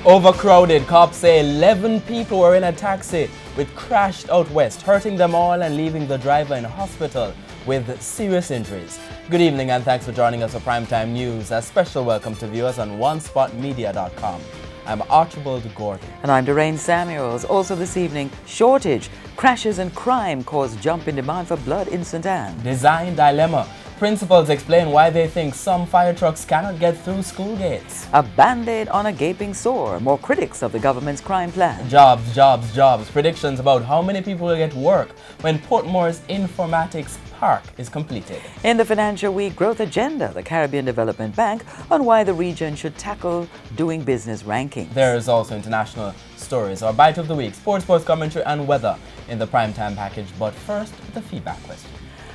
Overcrowded. Cops say 11 people were in a taxi which crashed out west, hurting them all and leaving the driver in hospital with serious injuries. Good evening and thanks for joining us for Primetime News. A special welcome to viewers on onespotmedia.com. I'm Archibald Gordon. And I'm Doreen Samuels. Also this evening, shortage, crashes and crime cause jump in demand for blood in St. Anne. Design dilemma. Principals explain why they think some fire trucks cannot get through school gates. A band-aid on a gaping sore. More critics of the government's crime plan. Jobs, jobs, jobs. Predictions about how many people will get work when Portmore's Informatics Park is completed. In the Financial Week Growth Agenda, the Caribbean Development Bank on why the region should tackle doing business rankings. There is also international stories, our bite of the week, sports commentary and weather in the primetime package. But first, the feedback question.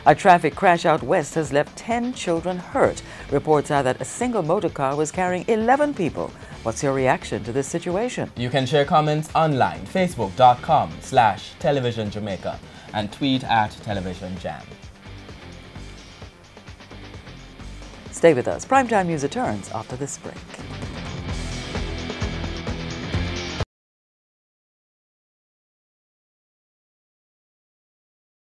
A traffic crash out west has left 10 children hurt. Reports are that a single motor car was carrying 11 people. What's your reaction to this situation? You can share comments online, facebook.com/Television Jamaica and tweet at Television Jam. Stay with us. Primetime News returns after this break.